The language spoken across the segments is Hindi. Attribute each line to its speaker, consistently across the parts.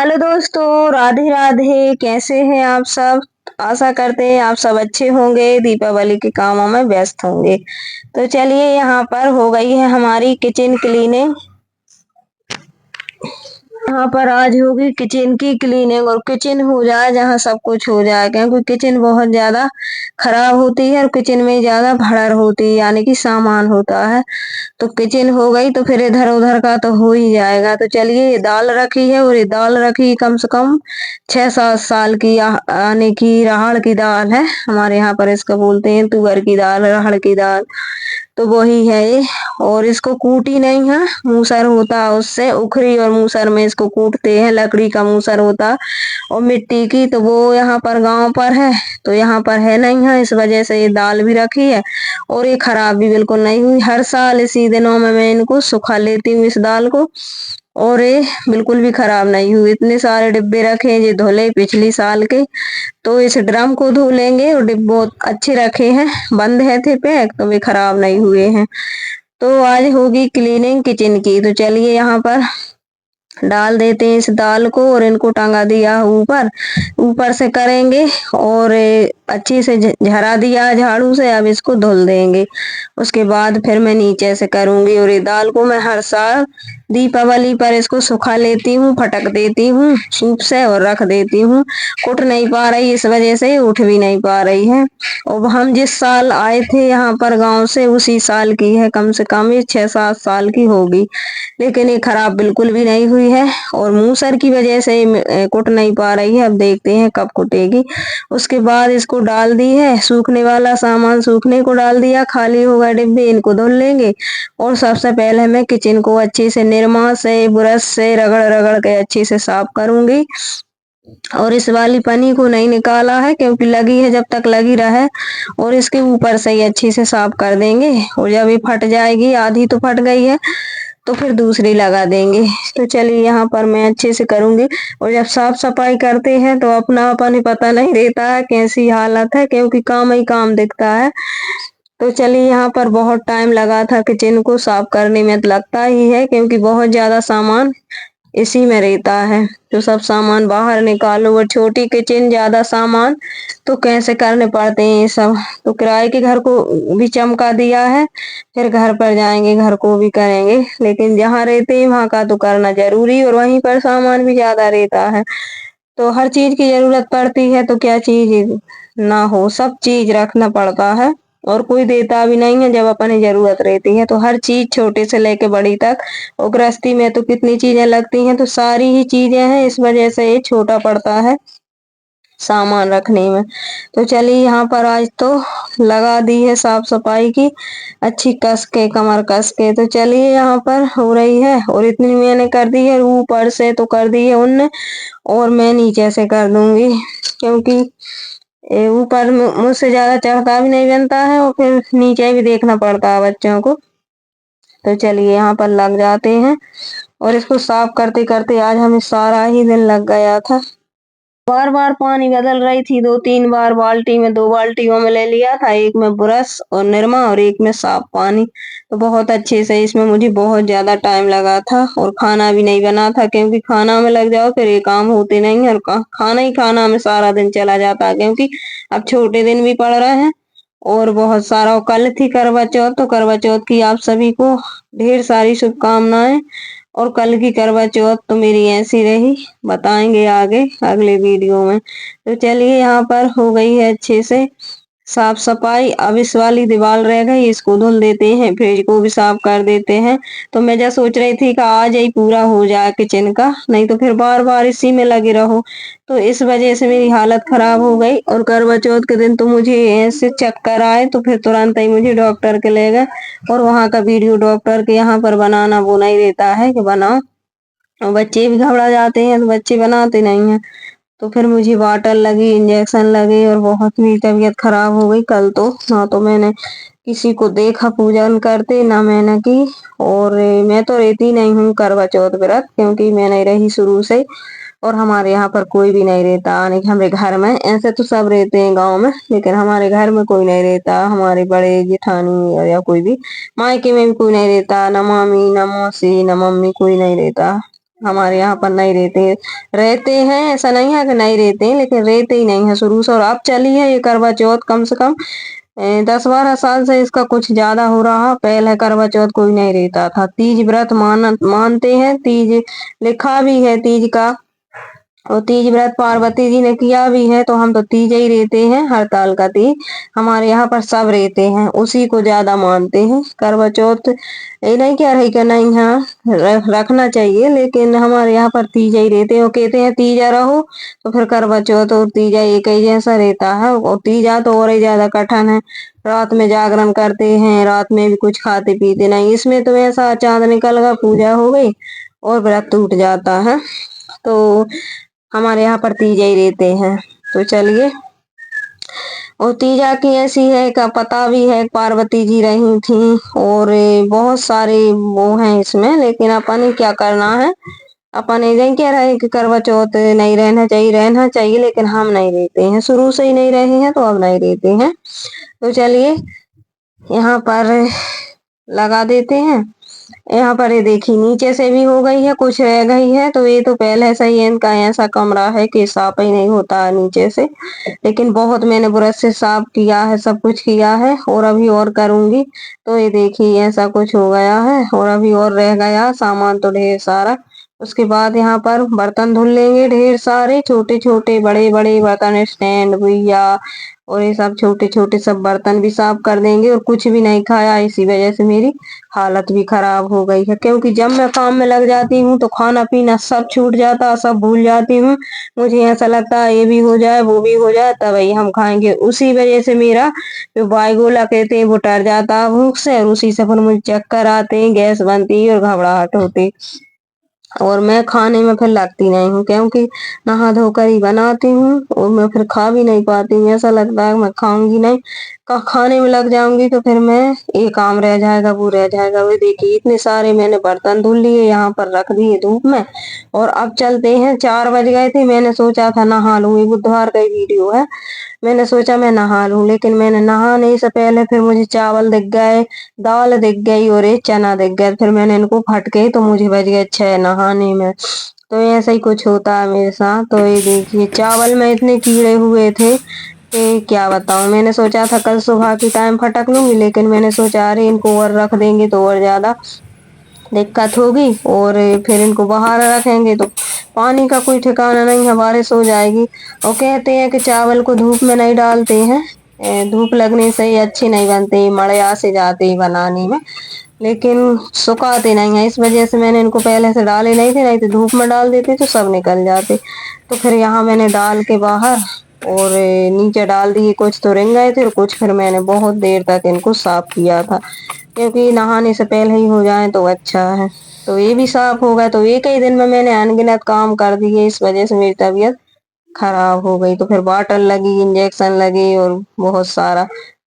Speaker 1: हेलो दोस्तों, राधे राधे। कैसे हैं आप सब? आशा करते हैं आप सब अच्छे होंगे, दीपावली के कामों में व्यस्त होंगे। तो चलिए, यहाँ पर हो गई है हमारी किचन क्लीनिंग। यहाँ पर आज होगी किचन की क्लीनिंग, और किचन हो जाए जहाँ सब कुछ हो जाए, क्योंकि किचन बहुत ज्यादा खराब होती है और किचन में ज्यादा भड़र होती है, यानी कि सामान होता है। तो किचन हो गई तो फिर इधर उधर का तो हो ही जाएगा। तो चलिए, ये दाल रखी है, और ये दाल रखी कम से कम 6-7 साल की, आने की राहड़ की दाल है। हमारे यहाँ पर इसको बोलते हैं तुअर की दाल, राहड़ की दाल। तो वही है ये। और इसको कूटी नहीं है, मूसर होता है उससे, उखरी और मूसर में इसको कूटते हैं। लकड़ी का मूसर होता और मिट्टी की, तो वो यहाँ पर गांव पर है, तो यहाँ पर है नहीं है, इस वजह से ये दाल भी रखी है। और ये खराब भी बिल्कुल नहीं हुई। हर साल इसी दिनों में मैं इनको सुखा लेती हूँ, इस दाल को, और ये बिल्कुल भी खराब नहीं हुई। इतने सारे डिब्बे रखे हैं, ये धुले पिछली साल के। तो इस ड्रम को धो लेंगे, और डिब्बे अच्छे रखे हैं, बंद है थे पैक, तो वे खराब नहीं हुए हैं। तो आज होगी क्लीनिंग किचन की। तो चलिए, यहाँ पर डाल देते हैं इस दाल को, और इनको टंगा दिया ऊपर, ऊपर से करेंगे। और अच्छे से झरा दिया झाड़ू से, अब इसको धुल देंगे। उसके बाद फिर मैं नीचे से करूंगी। और ये दाल को मैं हर साल दीपावली पर इसको सुखा लेती हूँ, फटक देती हूँ सूप से और रख देती हूँ। उठ नहीं पा रही, इस वजह से उठ भी नहीं पा रही है। और हम जिस साल आए थे यहाँ पर गांव से, उसी साल की है, कम से कम ये 6-7 साल की होगी। लेकिन ये खराब बिल्कुल भी नहीं हुई है, और मूसर की वजह से कुट नहीं पा रही है। अब देखते हैं कब कुटेगी। उसके बाद इसको डाल दी है सूखने वाला सामान, सूखने को डाल दिया, खाली होगा डिब्बे, इनको धुल लेंगे। और सबसे पहले मैं किचन को अच्छे से निरमा से, ब्रश से रगड़ रगड़ के अच्छे से साफ करूंगी। और इस वाली पन्नी को नहीं निकाला है, क्योंकि लगी है, जब तक लगी रहे। और इसके ऊपर से ही अच्छे से साफ कर देंगे। और जब ये फट जाएगी, आधी तो फट गई है, तो फिर दूसरी लगा देंगे। तो चलिए, यहाँ पर मैं अच्छे से करूंगी। और जब साफ सफाई करते हैं तो अपना अपन पता नहीं रहता है कैसी हालत है, क्योंकि काम ही काम दिखता है। तो चलिए, यहाँ पर बहुत टाइम लगा था किचन को साफ करने में, तो लगता ही है, क्योंकि बहुत ज्यादा सामान इसी में रहता है। तो सब सामान बाहर निकालो, और छोटी किचन, ज्यादा सामान, तो कैसे करने पड़ते हैं ये सब। तो किराए के घर को भी चमका दिया है, फिर घर पर जाएंगे, घर को भी करेंगे। लेकिन जहाँ रहते हैं वहां का तो करना जरूरी, और वहीं पर सामान भी ज्यादा रहता है। तो हर चीज की जरूरत पड़ती है, तो क्या चीज ना हो, सब चीज रखना पड़ता है। और कोई देता भी नहीं है जब अपनी जरूरत रहती है। तो हर चीज, छोटे से लेके बड़ी तक। और गृहस्थी में तो कितनी चीजें लगती हैं, तो सारी ही चीजें हैं, इस वजह से ये छोटा पड़ता है सामान रखने में। तो चलिए, यहाँ पर आज तो लगा दी है साफ सफाई की, अच्छी कस के, कमर कस के। तो चलिए, यहाँ पर हो रही है, और इतनी मैंने कर दी है, ऊपर से तो कर दी है उनने, और मैं नीचे से कर दूंगी, क्योंकि ऊपर मुझसे ज्यादा चढ़ता भी नहीं बनता है, और फिर नीचे भी देखना पड़ता है बच्चों को। तो चलिए, यहाँ पर लग जाते हैं, और इसको साफ करते करते आज हमें सारा ही दिन लग गया था। बार बार पानी बदल रही थी, 2-3 बार बाल्टी में, 2 बाल्टियों में ले लिया था, एक में ब्रश और निरमा, और एक में साफ पानी। तो बहुत अच्छे से इसमें मुझे बहुत ज्यादा टाइम लगा था, और खाना भी नहीं बना था, क्योंकि खाना में लग जाओ फिर ये काम होते नहीं है, और खाना ही खाना में सारा दिन चला जाता है, क्योंकि अब छोटे दिन भी पड़ रहे हैं। और बहुत सारा, कल थी करवा चौथ, तो करवा चौथ की आप सभी को ढेर सारी शुभकामनाएं। और कल की करवा चौथ तो मेरी ऐसी रही, बताएंगे आगे अगले वीडियो में। तो चलिए, यहाँ पर हो गई है अच्छे से साफ सफाई। अब इस वाली दीवार रह गई, इसको धुल देते हैं, फ्रिज को भी साफ कर देते हैं। तो मैं जो सोच रही थी कि आज ही पूरा हो जाए किचन का, नहीं तो फिर बार बार इसी में लगे रहो। तो इस वजह से मेरी हालत खराब हो गई। और करवा चौथ के दिन तो मुझे ऐसे चक्कर आए, तो फिर तुरंत ही मुझे डॉक्टर के ले गए। और वहां का वीडियो डॉक्टर के यहाँ पर बनाना वो नहीं देता है कि बनाओ, और बच्चे भी घबरा जाते हैं, तो बच्चे बनाते नहीं हैं। तो फिर मुझे वाटर लगी, इंजेक्शन लगे, और बहुत मेरी तबीयत खराब हो गई कल तो। ना तो मैंने किसी को देखा पूजन करते, ना मैंने की। और मैं तो रहती नहीं हूँ करवा चौथ व्रत, क्योंकि मैं नहीं रही शुरू से। और हमारे यहाँ पर कोई भी नहीं रहता, यानी कि हमारे घर में, ऐसे तो सब रहते हैं गांव में, लेकिन हमारे घर में कोई नहीं रहता। हमारे बड़े जेठानी या कोई भी, मायके में भी कोई नहीं रहता, न मामी, न मौसी, न मम्मी, कोई नहीं रहता। हमारे यहाँ पर नहीं रहते, रहते हैं, ऐसा नहीं है कि नहीं रहते हैं, लेकिन रहते ही नहीं है शुरू से। और अब चली है ये करवा चौथ कम से कम 10-12 साल से इसका कुछ ज्यादा हो रहा। पहले करवा चौथ कोई नहीं रहता था। तीज व्रत मानते हैं, तीज लिखा भी है तीज का, और तीज व्रत पार्वती जी ने किया भी है, तो हम तो तीज ही रहते हैं, हड़ताल का तीज। हमारे यहाँ पर सब रहते हैं, उसी को ज्यादा मानते हैं। करवा चौथ ये नहीं कह रही कि नहीं, हाँ रखना चाहिए, लेकिन हमारे यहाँ पर तीज ही रहते हैं। वो कहते हैं तीजा रहो, तो फिर करवा चौथ और तीजा एक ही जैसा रहता है। और तीजा तो और ही ज्यादा कठिन है। रात में जागरण करते हैं, रात में भी कुछ खाते पीते नहीं। इसमें तो ऐसा चांद निकल गया, पूजा हो गई और व्रत टूट जाता है। तो हमारे यहाँ पर तीजा ही रहते हैं। तो चलिए, और तीजा की ऐसी है का पता भी है, पार्वती जी रही थी, और बहुत सारे वो हैं इसमें, लेकिन अपन ही क्या करना है। अपन ये कह रहे हैं कि करवा चौथ नहीं रहना चाहिए, रहना चाहिए, लेकिन हम नहीं रहते हैं, शुरू से ही नहीं रहे हैं, तो अब नहीं रहते हैं। तो चलिए यहाँ पर लगा देते हैं। यहाँ पर ये देखिए नीचे से भी हो गई है, कुछ रह गई है, तो ये तो पहले से ही इनका ऐसा कमरा है कि साफ ही नहीं होता है नीचे से। लेकिन बहुत मैंने ब्रश से साफ किया है, सब कुछ किया है, और अभी और करूंगी। तो ये देखिए ऐसा कुछ हो गया है, और अभी और रह गया सामान तो ढेर सारा। उसके बाद यहाँ पर बर्तन धुल लेंगे, ढेर सारे छोटे छोटे बड़े बड़े बर्तन, स्टैंड भैया, और ये सब छोटे छोटे सब बर्तन भी साफ कर देंगे। और कुछ भी नहीं खाया, इसी वजह से मेरी हालत भी खराब हो गई है, क्योंकि जब मैं काम में लग जाती हूँ तो खाना पीना सब छूट जाता है, सब भूल जाती हूँ। मुझे ऐसा लगता है ये भी हो जाए वो भी हो जाए तब ही हम खाएंगे। उसी वजह से मेरा जो वायुगोला कहते हैं वो टर जाता है भूख से, और उसी से फिर मुझे चक्कर आते हैं, गैस बनती है और घबराहट होती। और मैं खाने में फिर लगती नहीं हूँ, क्योंकि नहा धोकर ही बनाती हूँ, और मैं फिर खा भी नहीं पाती हूँ। ऐसा लगता है मैं खाऊंगी नहीं, खाने में लग जाऊंगी तो फिर मैं ये काम रह जाएगा वो रह जाएगा। वो देखिए इतने सारे मैंने बर्तन धुल लिए, यहाँ पर रख दिए धूप में। और अब चलते हैं, 4 बज गए थे, मैंने सोचा था नहा लूं, ये बुधवार का वीडियो है। मैंने सोचा मैं नहा लूं, लेकिन मैंने नहाने से पहले फिर मुझे चावल दिख गए, दाल दिख गई, और एक चना दिख गया। फिर मैंने इनको फटके तो मुझे बज गए 6 नहाने में। तो ऐसा ही कुछ होता है मेरे साथ। तो ये देखिए चावल में इतने कीड़े हुए थे कि क्या बताऊं। मैंने सोचा था कल सुबह की टाइम फटक लूंगी, लेकिन मैंने सोचा अरे इनको और रख देंगे तो और ज्यादा दिक्कत होगी, और फिर इनको बाहर रखेंगे तो पानी का कोई ठिकाना नहीं है, बारिश हो जाएगी। और कहते हैं कि चावल को धूप में नहीं डालते हैं, धूप लगने से ही अच्छे नहीं बनते, मड़या से जाते ही बनाने में, लेकिन सुखाते नहीं है। इस वजह से मैंने इनको पहले से डाले नहीं थे, नहीं तो धूप में डाल देते तो सब निकल जाते। तो फिर यहाँ मैंने डाल के बाहर और नीचे डाल दिए, कुछ तो रिंग गए थे और कुछ फिर मैंने बहुत देर तक इनको साफ किया था, क्योंकि नहाने से पहले ही हो जाए तो अच्छा है। तो ये भी साफ हो गया। तो एक ही दिन में मैंने अनगिनत काम कर दिए, इस वजह से मेरी तबीयत खराब हो गई। तो फिर बॉटल लगी, इंजेक्शन लगे, और बहुत सारा,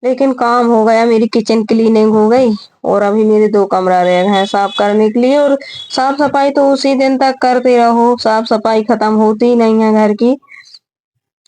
Speaker 1: लेकिन काम हो गया। मेरी किचन क्लीनिंग हो गई, और अभी मेरे 2 कमरा रह गए हैं साफ करने के लिए। और साफ सफाई तो उसी दिन तक करते रहो, साफ सफाई खत्म होती ही नहीं है घर की।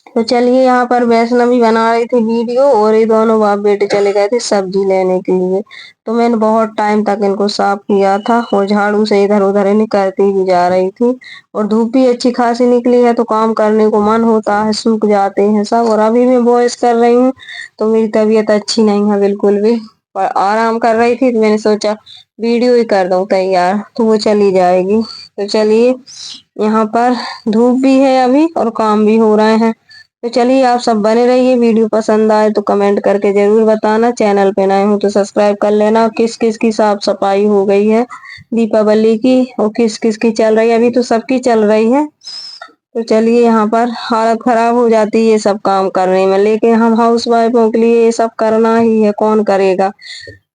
Speaker 1: तो चलिए यहाँ पर वैष्णवी बना रही थी वीडियो, और ये दोनों बाप बेटे चले गए थे सब्जी लेने के लिए। तो मैंने बहुत टाइम तक इनको साफ किया था, और झाड़ू से इधर उधर इन्हें करती भी जा रही थी। और धूप भी अच्छी खासी निकली है, तो काम करने को मन होता है, सूख जाते हैं सब। और अभी मैं वॉइस कर रही हूँ, तो मेरी तबीयत अच्छी नहीं है बिल्कुल भी, पर आराम कर रही थी, तो मैंने सोचा वीडियो ही कर दूं तैयार, तो वो चली जाएगी। तो चलिए यहाँ पर धूप भी है अभी और काम भी हो रहे हैं। तो चलिए आप सब बने रहिए, वीडियो पसंद आए तो कमेंट करके जरूर बताना, चैनल पे नए हो तो सब्सक्राइब कर लेना। किस किस की साफ सफाई हो गई है दीपावली की, और किस किस की चल रही है, अभी तो सबकी चल रही है। तो चलिए यहाँ पर हालत खराब हो जाती है ये सब काम करने में, लेकिन हम हाउस वाइफों के लिए ये सब करना ही है, कौन करेगा।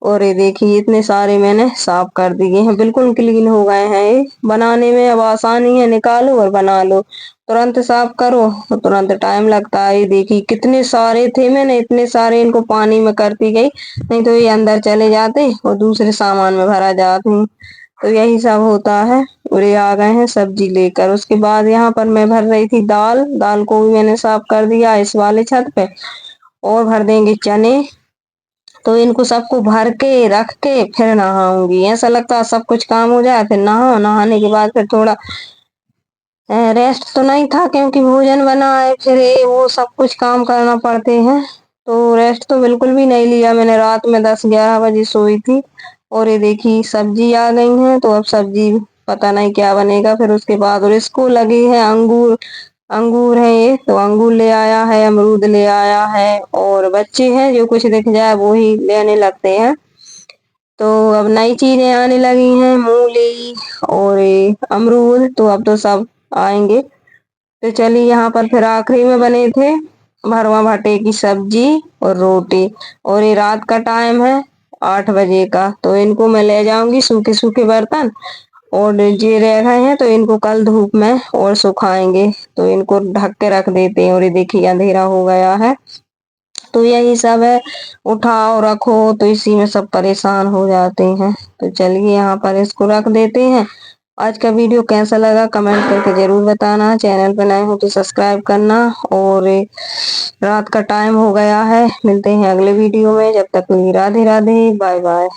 Speaker 1: और ये देखिए इतने सारे मैंने साफ कर दिए हैं, बिल्कुल क्लीन हो गए हैं। ये बनाने में अब आसानी है, निकालो और बना लो, तुरंत साफ करो तो तुरंत टाइम लगता है। ये देखिए कितने सारे थे, मैंने इतने सारे इनको पानी में करती गई, नहीं तो ये अंदर चले जाते और दूसरे सामान में भरा जाते। तो यही सब होता है। और ये आ गए हैं सब्जी लेकर। उसके बाद यहाँ पर मैं भर रही थी दाल, दाल को भी मैंने साफ कर दिया इस वाले छत पे। और भर देंगे चने, तो इनको सबको भर के रख के फिर नहाऊंगी। ऐसा लगता है सब कुछ काम हो जाए फिर नहाओ, नहाने के बाद फिर थोड़ा रेस्ट तो नहीं था क्योंकि भोजन बना है, फिर ये वो सब कुछ काम करना पड़ते हैं, तो रेस्ट तो बिल्कुल भी नहीं लिया मैंने। रात में 10-11 बजे सोई थी। और ये देखी सब्जी आ गई है, तो अब सब्जी पता नहीं क्या बनेगा फिर उसके बाद। और इसको लगे हैं अंगूर, अंगूर है ये, तो अंगूर ले आया है, अमरूद ले आया है, और बच्चे हैं जो कुछ दिख जाए वो ही लेने लगते हैं। तो अब नई चीजें आने लगी हैं, मूली और ये अमरूद, तो अब तो सब आएंगे। तो चलिए यहाँ पर फिर आखिरी में बने थे भरवा भटे की सब्जी और रोटी। और ये रात का टाइम है 8 बजे का, तो इनको मैं ले जाऊंगी सूखे सूखे बर्तन, और जे रह गए हैं तो इनको कल धूप में और सुखाएंगे। तो इनको ढक के रख देते हैं। और ये देखिए अंधेरा हो गया है, तो यही सब है, उठाओ रखो तो इसी में सब परेशान हो जाते हैं। तो चलिए यहाँ पर इसको रख देते हैं। आज का वीडियो कैसा लगा कमेंट करके जरूर बताना। चैनल पर नए हो तो सब्सक्राइब करना। और रात का टाइम हो गया है, मिलते हैं अगले वीडियो में। जब तक के लिए राधे राधे, बाय बाय।